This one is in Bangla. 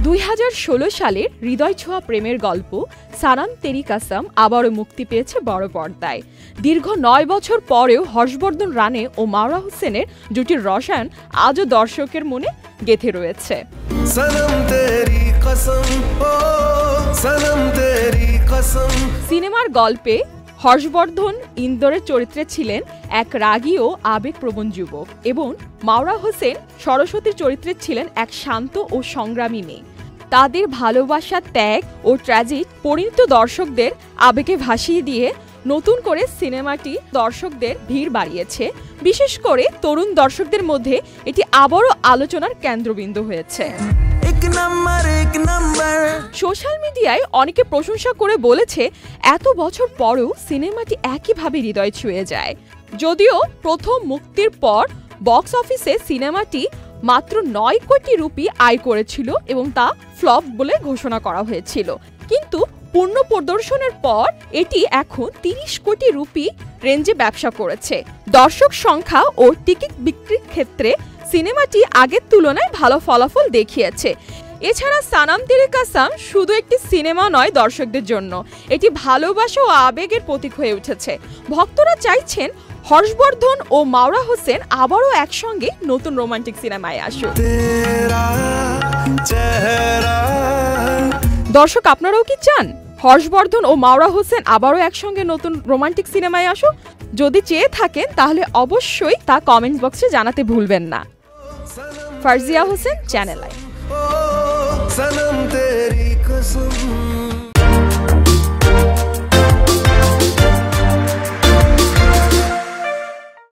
2016 সালের হৃদয় ছোঁয়া প্রেমের গল্প সানাম তেরি কসম আবারও মুক্তি পেয়েছে বড় পর্দায়। দীর্ঘ 9 বছর পরেও হর্ষবর্ধন রানে ও মাওরা হোসেনের জুটির রসায়ন আজও দর্শকের মনে গেঁথে রয়েছে। সিনেমার গল্পে হর্ষবর্ধন ইন্দোরের চরিত্রে ছিলেন এক রাগী ও আবেগপ্রবণ যুবক এবং মাওরা হোসেন সরস্বতীর চরিত্রে ছিলেন এক শান্ত ও সংগ্রামী মেয়ে। তাদের ভালোবাসা, ত্যাগ ও ট্র্যাজেডি পরিণত দর্শকদের আবেগে ভাসিয়ে দিয়ে নতুন করে সিনেমাটি দর্শকদের ভিড় বাড়িয়েছে। বিশেষ করে তরুণ দর্শকদের মধ্যে এটি আবারও আলোচনার কেন্দ্রবিন্দু হয়েছে। সোশ্যাল মিডিয়ায় অনেকে প্রশংসা করে বলেছে এত বছর পরেও সিনেমাটি একইভাবে হৃদয় ছুঁয়ে যায়। যদিও প্রথম মুক্তির পর বক্স অফিসে সিনেমাটি মাত্র 9 কোটি রুপি আয় করেছিল এবং তা ফ্লপ বলে ঘোষণা করা হয়েছিল, কিন্তু পূর্ণ প্রদর্শনের পর এটি এখন 30 কোটি রুপি রেঞ্জে ব্যবসা করেছে। দর্শক সংখ্যা ও টিকিট বিক্রির ক্ষেত্রে সিনেমাটি আগের তুলনায় ভালো ফলাফল দেখিয়েছে। এছাড়া সানাম তেরি কসম শুধু একটি সিনেমা নয়, দর্শকদের জন্য এটি ভালোবাসা ও আবেগের প্রতীক হয়ে উঠেছে। ভক্তরা চাইছেন হর্ষবর্ধন ও মাওরা হোসেন আবারও একসঙ্গে নতুন রোমান্টিক সিনেমায় আসুক। দর্শক, আপনারাও কি চান হর্ষবর্ধন ও মাওরা হোসেন আবারও একসঙ্গে নতুন রোমান্টিক সিনেমায় আসুক? যদি চেয়ে থাকেন তাহলে অবশ্যই তা কমেন্ট বক্সে জানাতে ভুলবেন না। ফারজিয়া হোসেন, চ্যানেল আই।